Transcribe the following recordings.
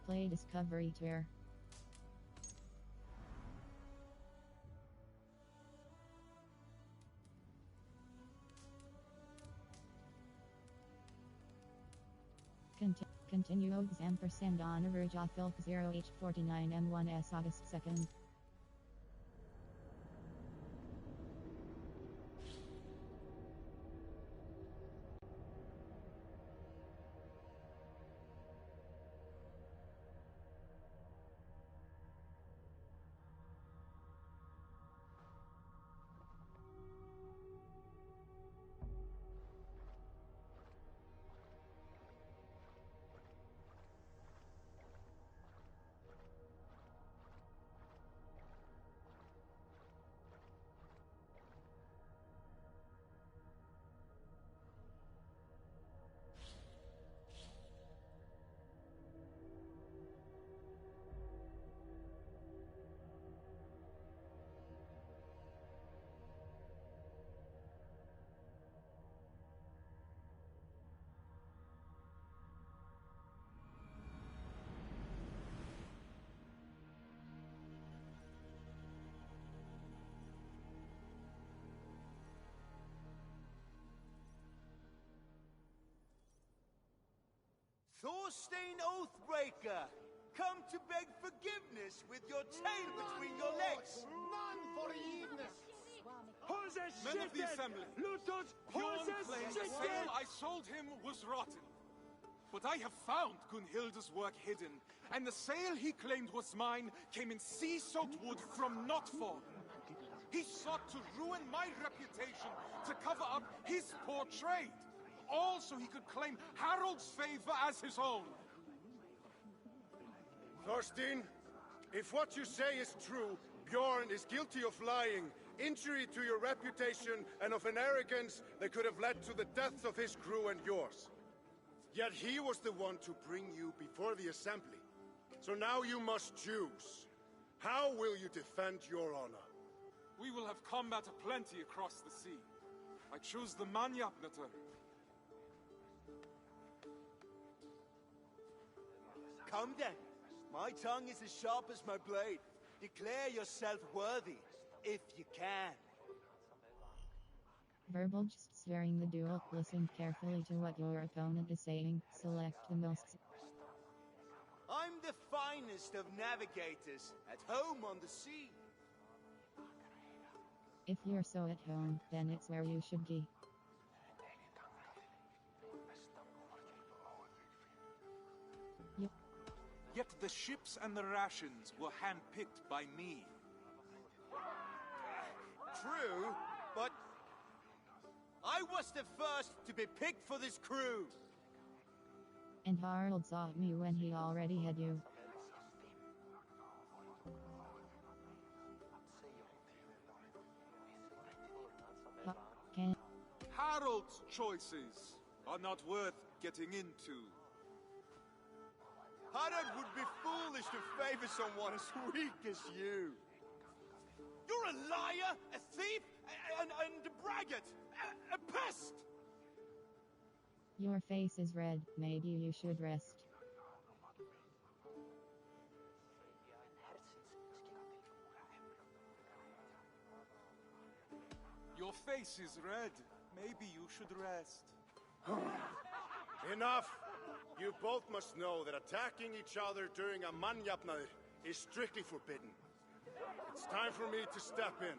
Play Discovery Tour. Continue ℒ𝒾𝓀𝑒 𝒟𝓇𝓈 ℬ𝒾𝓀𝑒 August 2nd. Thorstein Oathbreaker, come to beg forgiveness with your tail between your legs. None forgiveness. Men of the assembly, Bjorn claims the sail I sold him was rotten. But I have found Gunhildr's work hidden, and the sail he claimed was mine came in sea-soaked wood from Notfall. He sought to ruin my reputation to cover up his poor trade. All so he could claim Harold's favor as his own. Thorstein, if what you say is true, Bjorn is guilty of lying, injury to your reputation, and of an arrogance that could have led to the deaths of his crew and yours. Yet he was the one to bring you before the assembly. So now you must choose. How will you defend your honor? We will have combat aplenty across the sea. I choose the ℒ𝒾𝓃𝓈. Come then. My tongue is as sharp as my blade. Declare yourself worthy, if you can. Verbal just during the duel. Listen carefully to what your opponent is saying. Select the most. I'm the finest of navigators, at home on the sea. If you're so at home, then it's where you should be. Yep. Yet the ships and the rations were handpicked by me. True, but I was the first to be picked for this crew. And Harold saw me when he already had you. Harold's choices are not worth getting into. Harold would be foolish to favor someone as weak as you. You're a liar, a thief, and a braggart, a pest! Your face is red, maybe you should rest. Your face is red, maybe you should rest. Enough! You both must know that attacking each other during a ℒ𝒾𝓃𝓈 is strictly forbidden. It's time for me to step in.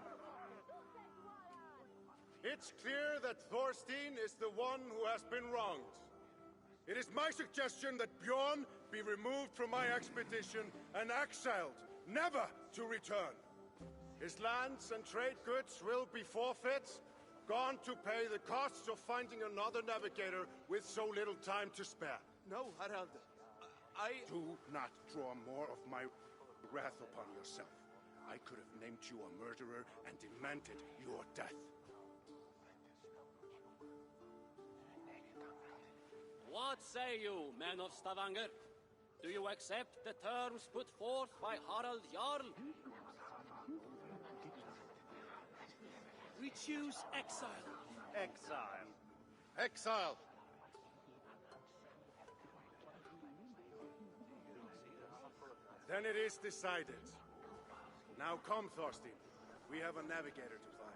It's clear that Thorstein is the one who has been wronged. It is my suggestion that Bjorn be removed from my expedition and exiled, never to return. His lands and trade goods will be forfeit, gone to pay the costs of finding another navigator with so little time to spare. No, Harold, Do not draw more of my wrath upon yourself. I could have named you a murderer and demanded your death. What say you, men of Stavanger? Do you accept the terms put forth by Harald Jarl? We choose exile. Exile. Exile! Then it is decided. Now come, Thorstein. We have a navigator to find.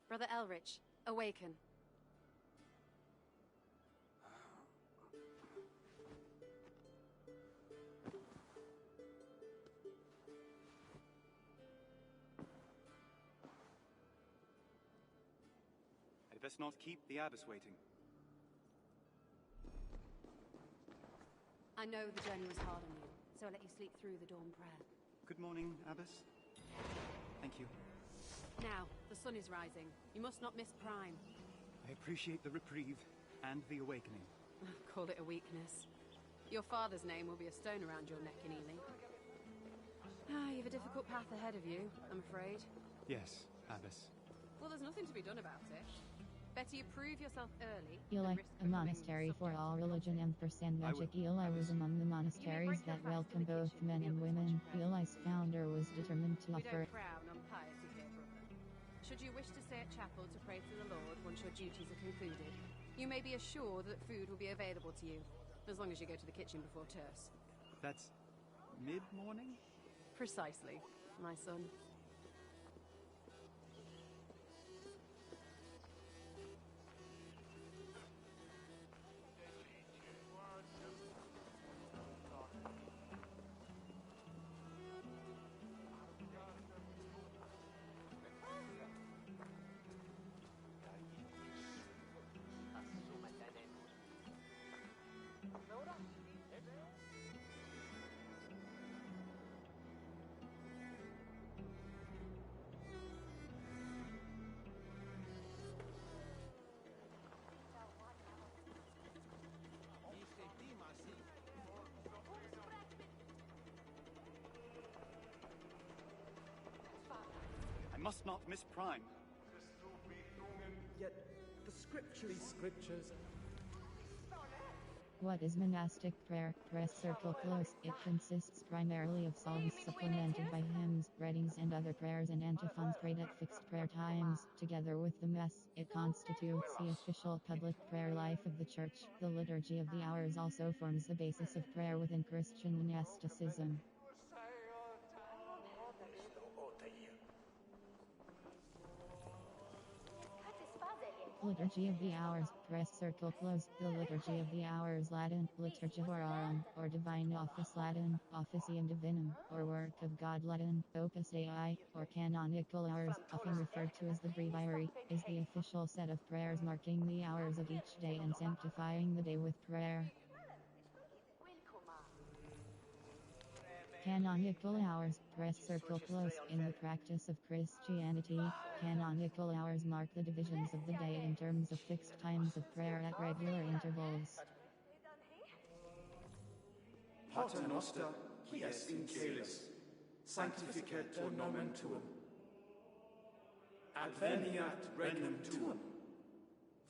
Brother ℒ𝑃𝓁, awaken. I'd best not keep the abbess waiting. I know the journey was hard on you, so I'll let you sleep through the dawn prayer. Good morning, abbess. Thank you. Now, the sun is rising. You must not miss Prime. I appreciate the reprieve and the awakening. Call it a weakness. Your father's name will be a stone around your neck in Ely. You've a difficult path ahead of you, I'm afraid. Yes, abbess. Well, there's nothing to be done about it. Better you prove yourself early. Ely, a monastery for all religion and ℓ𝒶 Ely was among the monasteries that welcomed both men and women. Ely's founder was determined to We offer. don't frown on piety here, brother. Should you wish to stay at chapel to pray to the Lord once your duties are concluded, you may be assured that food will be available to you, as long as you go to the kitchen before terce. That's mid-morning? Precisely, my son. I must not miss Prime. Yet the scriptures. What is monastic prayer? Press circle close. It consists primarily of psalms supplemented by hymns, readings and other prayers and antiphons prayed at fixed prayer times. Together with the Mass, it constitutes the official public prayer life of the Church. The Liturgy of the Hours also forms the basis of prayer within Christian monasticism. Liturgy of the Hours, press circle close. The Liturgy of the Hours Latin, ℒ𝒾𝓀𝑒 or Divine Office Latin, Officium Divinum, or Work of God Latin, Opus Dei, or Canonical Hours, often referred to as the Breviary, is the official set of prayers marking the hours of each day and sanctifying the day with prayer. Canonical hours, press circle close. In the practice of Christianity, canonical hours mark the divisions of the day in terms of fixed times of prayer at regular intervals. Pater noster, qui es in caelis, sanctificetur nomen tuum. Adveniat regnum tuum.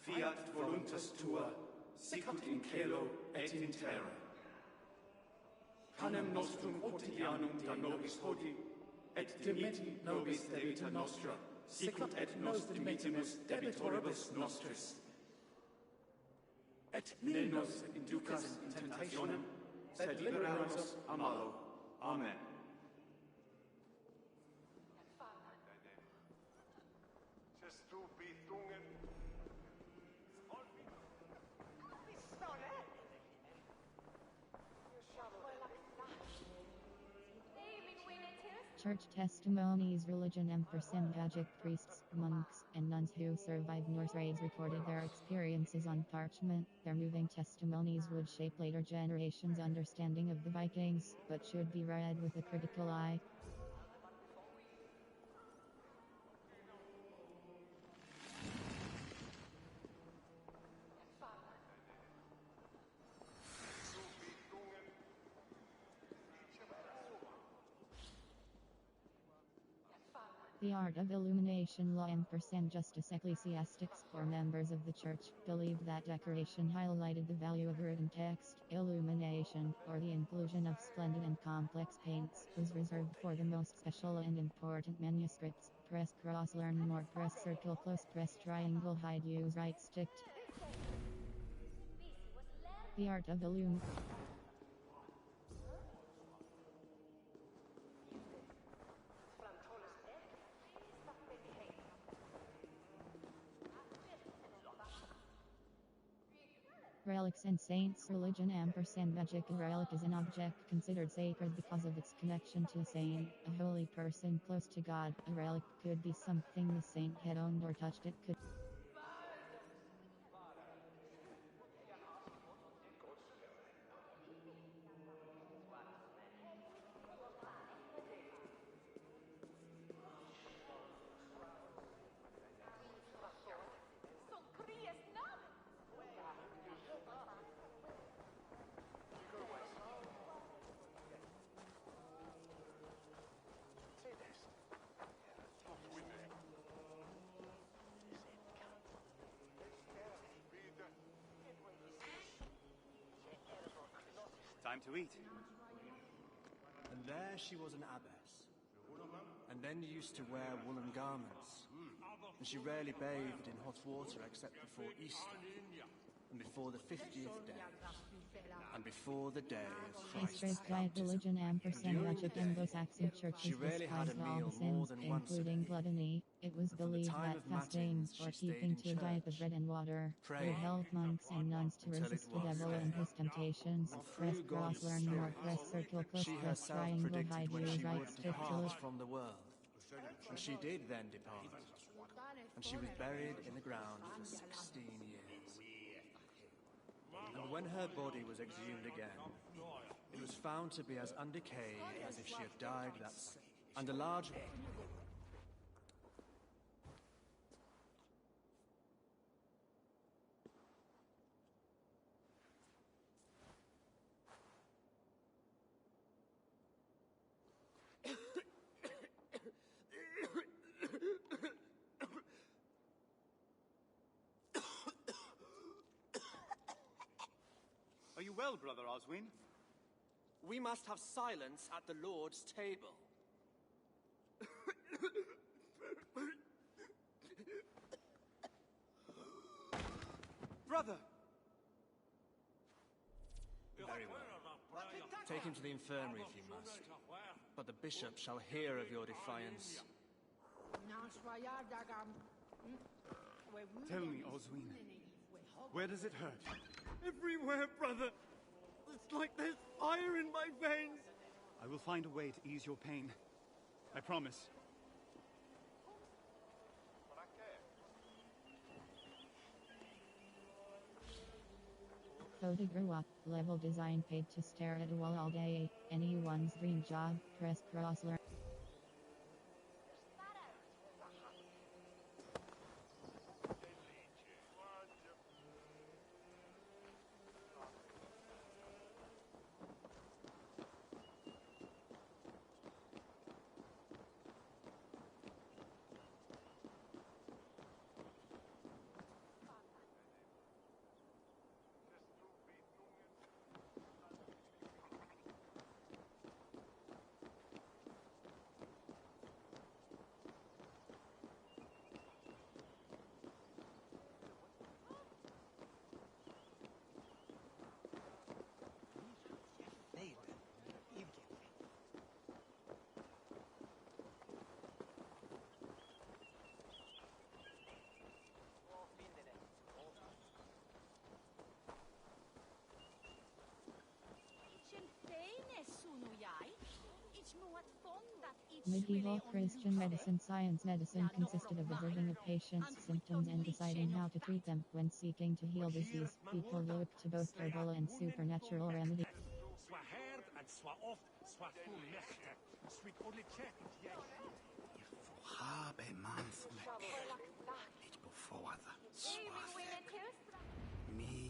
Fiat voluntas tua, sicut in caelo et in terra. Panem nostrum quotidianum da nobis hodie, et dimitti nobis debita nostra, sicut et nos dimittimus debitoribus nostris. Et ne nos inducas in tentationem, sed libera nos a malo. Amen. Church testimonies. Religion ℒ𝒶 priests, monks, and nuns who survived Norse raids recorded their experiences on parchment. Their moving testimonies would shape later generations' understanding of the Vikings, but should be read with a critical eye. The art of illumination. Law ℒ justice. Ecclesiastics, or members of the church, believed that decoration highlighted the value of written text. Illumination, or the inclusion of splendid and complex paints, was reserved for the most special and important manuscripts. Press cross. Learn more. Press circle close. Press triangle. Hide. Use right stick. The art of illumination. Relics and saints. Religion ℒ A relic is an object considered sacred because of its connection to a saint, a holy person close to God. A relic could be something the saint had owned or touched. It could Time to eat. And there she was an abbess, and then used to wear woolen garments, and she rarely bathed in hot water except before Easter, and before the 50th day, and before the day of Christ's Diet religion ℬ𝒶𝓁𝓁 Anglo-Saxon churches despised all sins, including gluttony. It was believed that fasting, or keeping to a diet of bread and water, would help monks and nuns to resist the devil and his temptations. ℒ𝒾𝓀𝑒 ℒ𝒾𝓀𝑒 from the world. And she did then depart, and she was buried in the ground for 16 years. And when her body was exhumed again, it was found to be as undecayed as if she had died that same. And a large... Are you well, Brother Oswin? We must have silence at the Lord's table. Brother! Very well. Take him to the infirmary if you must. But the bishop shall hear of your defiance. Tell me, Oswin, where does it hurt? Everywhere, brother! It's like there's fire in my veins! I will find a way to ease your pain. I promise. ℒ𝒾𝓀 level design paid to stare at a wall all day. Anyone's dream job. Press cross learn. Medieval Christian medicine. Science medicine consisted of observing a patient's symptoms and deciding how to treat them. When seeking to heal disease, people looked to both herbal and supernatural remedies.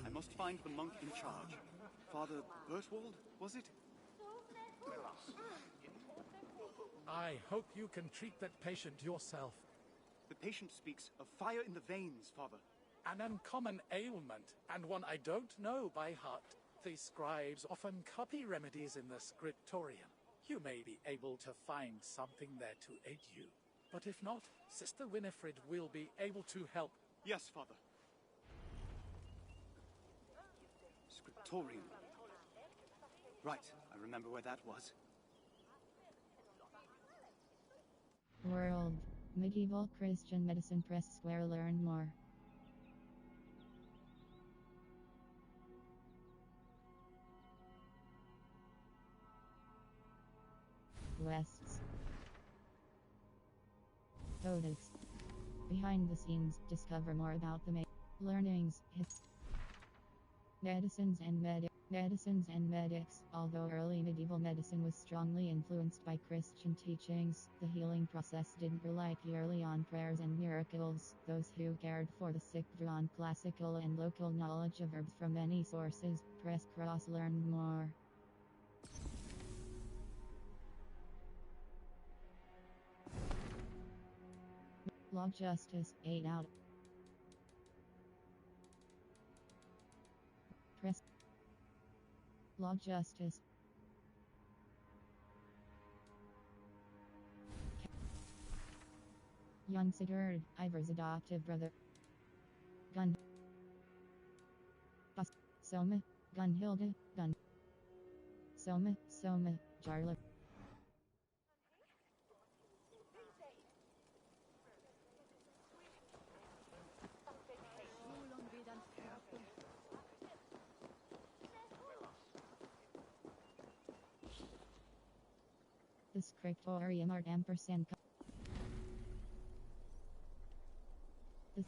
I must find the monk in charge. Father Bertwald, was it? I hope you can treat that patient yourself. The patient speaks of fire in the veins, Father. An uncommon ailment, and one I don't know by heart. The scribes often copy remedies in the scriptorium. You may be able to find something there to aid you. But if not, Sister Winifred will be able to help. Yes, Father. Scriptorium. Right, I remember where that was. World. Medieval Christian medicine. Press square. Learn more. Wests. Codex. Behind the scenes, discover more about the learnings, medicines and medics. Although early medieval medicine was strongly influenced by Christian teachings, the healing process didn't rely purely on prayers and miracles. Those who cared for the sick drew on classical and local knowledge of herbs from many sources. Press cross. Learn more. Law Justice 8 out. Press Law justice. Young Sigurd, Ivar's adoptive brother. Gun. Soma, Gunhilda, Gun. Soma, Jarla. The scriptorium art ampersand. The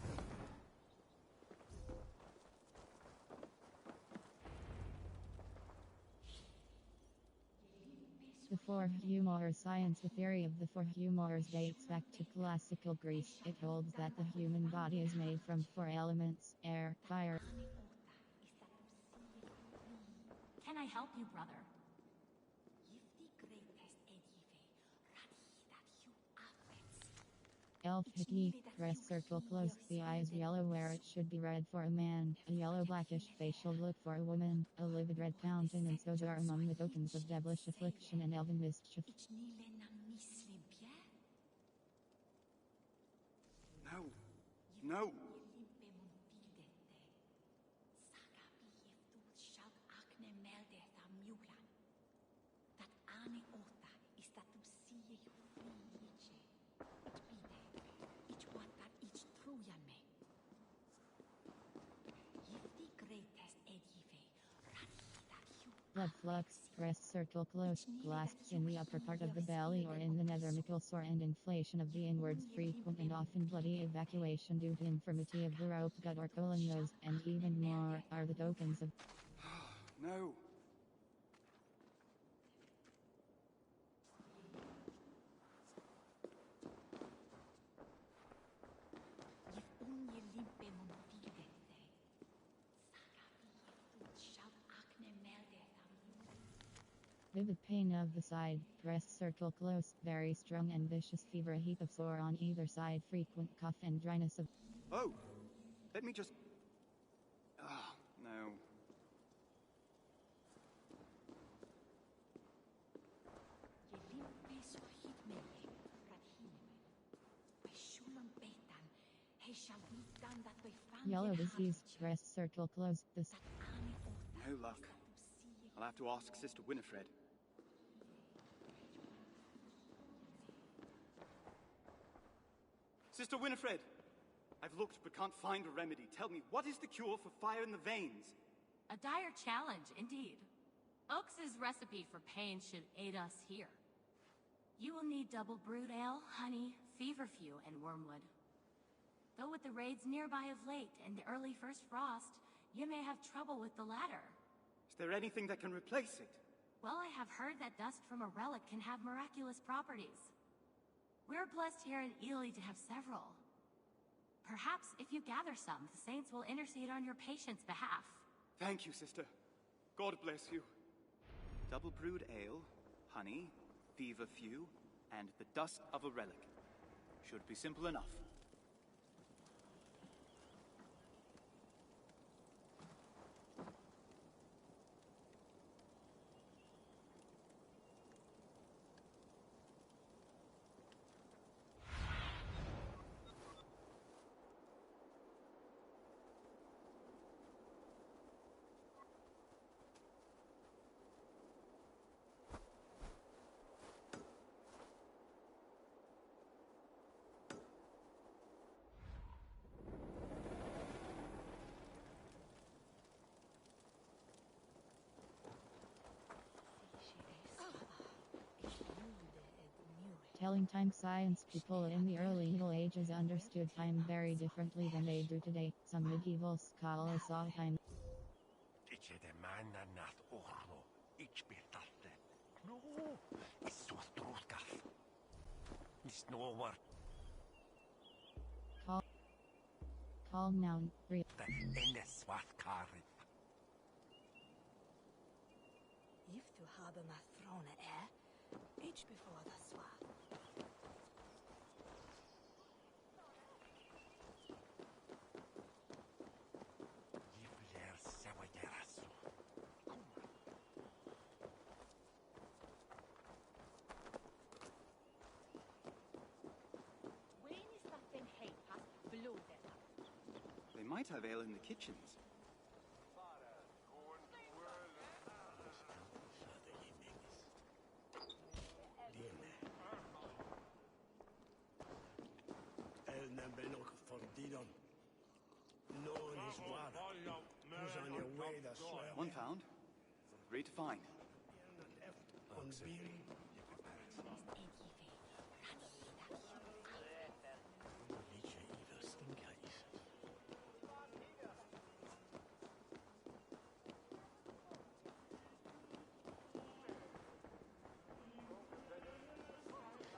ℤ𝒾𝓁𝓁 science. The theory of the ℤ𝒾𝓁 dates back to classical Greece. It holds that the human body is made from 4 elements: air, fire. Can I help you, brother? ℒ𝒾𝓃𝓚, breast circle close, the eyes yellow where it should be red for a man, a yellow blackish facial look for a woman, a livid red countenance. Those are among the tokens of devilish affliction and elven mischief. No. Blood flux, breast circle close, clasps in the upper part of the belly or in the ℒ𝒾𝓁𝒂𝓁 and inflation of the inwards, frequent and often bloody evacuation due to infirmity of the rope, gut or colon. Those, and even more, are the tokens of... No. Vivid pain of the side, breast circle close, very strong and vicious fever, a heap of sore on either side, frequent cough and dryness of... Oh! Let me just... Ah, no. Yellow disease, breast circle close, this... No luck. I'll have to ask Sister Winifred. Sister Winifred! I've looked but can't find a remedy. Tell me, what is the cure for fire in the veins? A dire challenge, indeed. Oakes' recipe for pain should aid us here. You will need double brewed ale, honey, feverfew, and wormwood. Though with the raids nearby of late and the early first frost, you may have trouble with the latter. Is there anything that can replace it? Well, I have heard that dust from a relic can have miraculous properties. We're blessed here in Ely to have several. Perhaps if you gather some, the saints will intercede on your patient's behalf. Thank you, sister. God bless you. Double brewed ale, honey, feverfew, and the dust of a relic. Should be simple enough. Telling time. Science people in the early Middle Ages understood time very differently than they do today. Some medieval scholars saw time. Calm noun, real. If to have a throne each before the swat. might have ale in the kitchens. ℒ𝒾𝓃𝓈 known as ℔𝒂𝓁, who's on your way to swear. One found. 3 to find.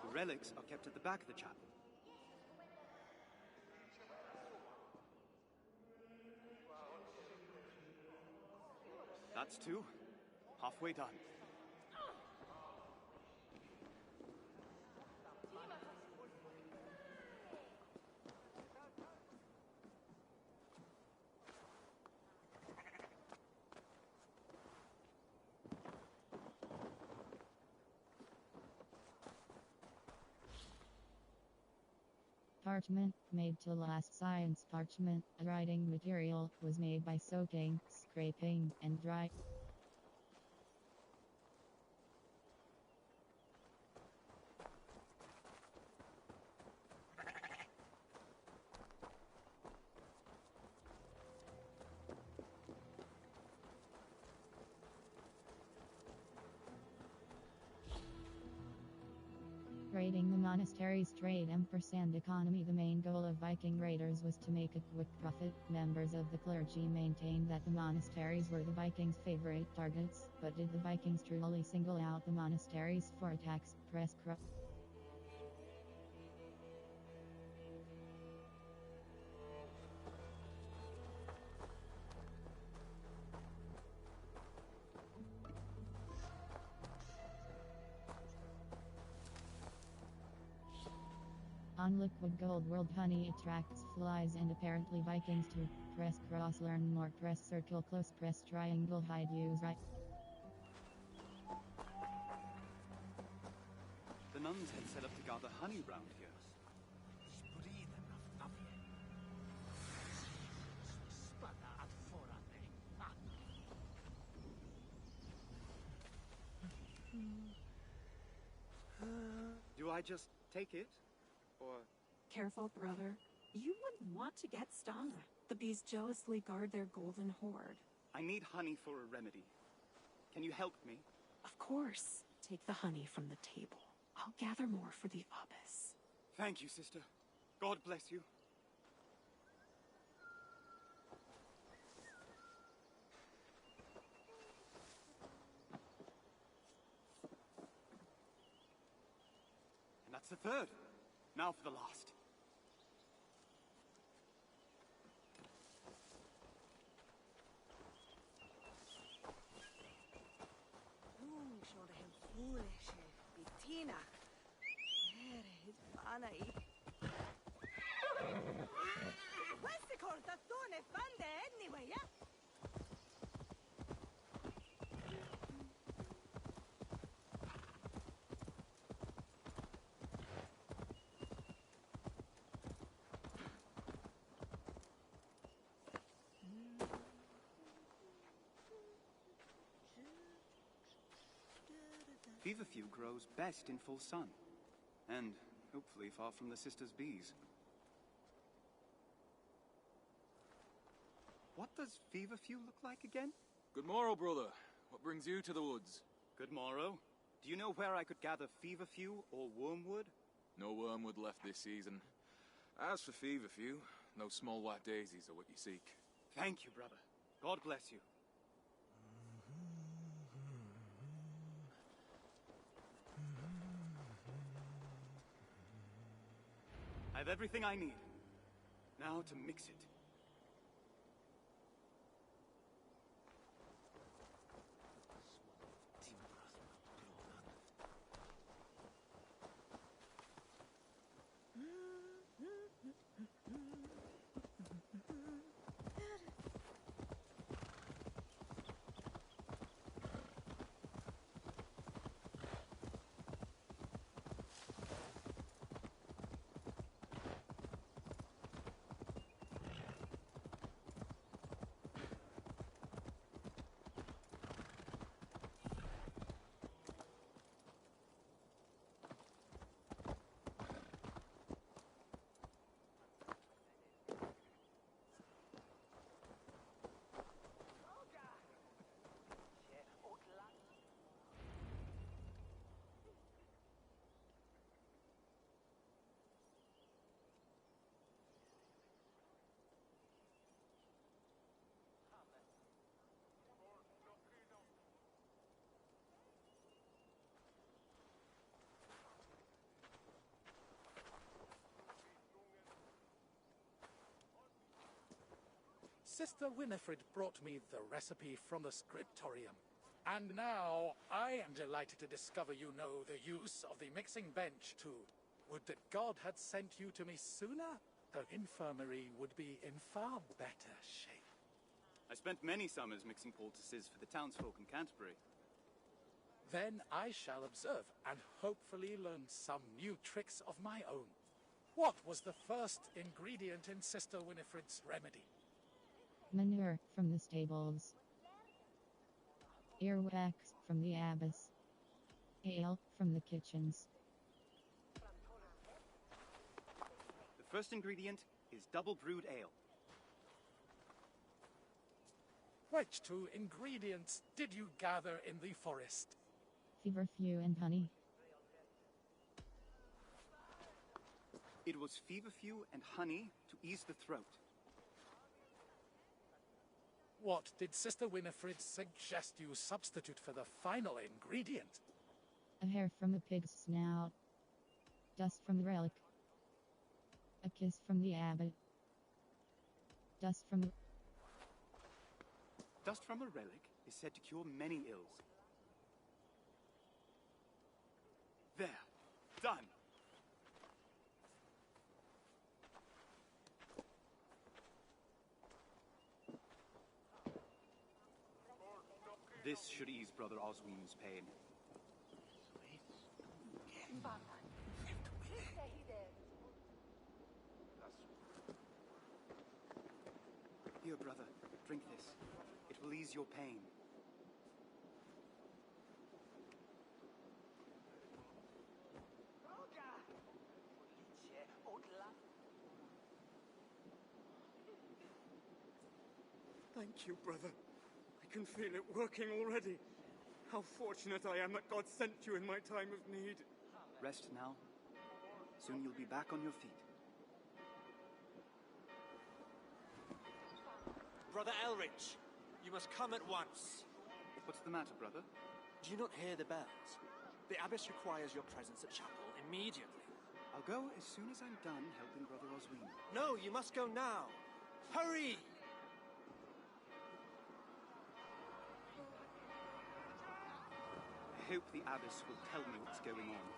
The relics are kept at the back of the chapel. That's 2. Halfway done. Parchment, made to last. Science parchment, a writing material, was made by soaking, scraping, and dry. Raiding the monastery's trade and economy. The main goal of Viking raiders was to make a quick profit. Members of the clergy maintained that the monasteries were the Vikings' favorite targets, but did the Vikings truly single out the monasteries for attacks? Press cr. On liquid gold world, honey attracts flies and apparently Vikings too. Press cross, learn more. Press circle, close, press triangle, hide, use right. The nuns had set up to gather honey round here. Do I just take it? Or... Careful, brother. You wouldn't want to get stung. The bees jealously guard their golden hoard. I need honey for a remedy. Can you help me? Of course. Take the honey from the table. I'll gather more for the abbess. Thank you, sister. God bless you. And that's the 3rd. Now for the last. ℒ𝒾𝓃𝓈 ℒ𝒾𝓃𝓈 Feverfew grows best in full sun, and hopefully far from the sisters' bees. What does feverfew look like again? Good morrow, brother. What brings you to the woods? Good morrow. Do you know where I could gather feverfew or wormwood? No wormwood left this season. As for feverfew, no small white daisies are what you seek. Thank you, brother. God bless you. I have everything I need. Now to mix it. Sister Winifred brought me the recipe from the ℒ𝒾𝓃. And now I am delighted to discover you know the use of the mixing bench too. Would that God had sent you to me sooner? The infirmary would be in far better shape. I spent many summers mixing poultices for the townsfolk in Canterbury. Then I shall observe and hopefully learn some new tricks of my own. What was the first ingredient in Sister Winifred's remedy? Manure from the stables. Earwax from the abbess. Ale from the kitchens. The first ingredient is double brewed ale. Which two ingredients did you gather in the forest? Feverfew and honey. It was feverfew and honey to ease the throat. What did Sister Winifred suggest you substitute for the final ingredient? A hair from a pig's snout. Dust from the relic. A kiss from the abbot. Dust from a relic is said to cure many ills. There. Done. This should ease Brother Oswin's pain. Here, brother, drink this. It will ease your pain. Thank you, brother. I can feel it working already. How fortunate I am that God sent you in my time of need. Rest now. Soon you'll be back on your feet. Brother ℒ𝒃, you must come at once. What's the matter, brother? Do you not hear the bells? The abbess requires your presence at chapel immediately. I'll go as soon as I'm done helping Brother Oswin. No, you must go now. Hurry! I hope the abbess will tell me what's going on.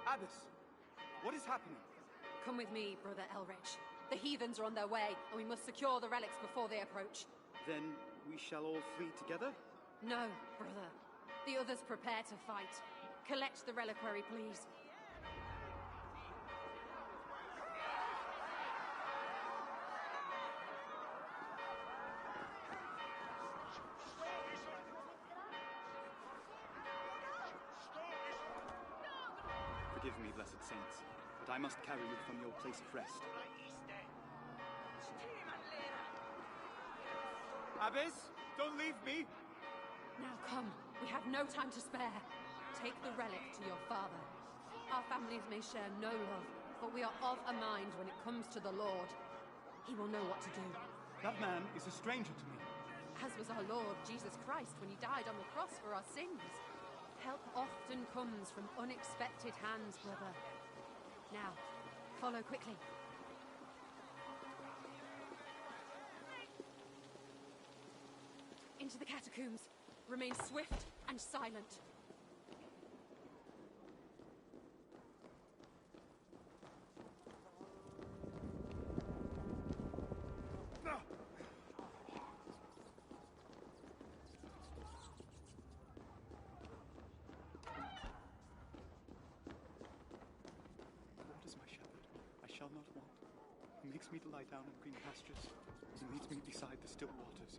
Abbess, what is happening? Come with me, Brother ℒ𝒃. The heathens are on their way, and we must secure the relics before they approach. Then we shall all flee together? No, brother. The others prepare to fight. Collect the reliquary, please. Forgive me, blessed saints, but I must carry you from your place of rest. Abbess, don't leave me! Now come, we have no time to spare. Take the relic to your father. Our families may share no love, but we are of a mind when it comes to the Lord. He will know what to do. That man is a stranger to me. As was our Lord Jesus Christ when he died on the cross for our sins. Help often comes from unexpected hands, brother. Now, follow quickly. Into the catacombs. Remain swift and silent. makes me to lie down in green pastures. He leads me beside the still waters.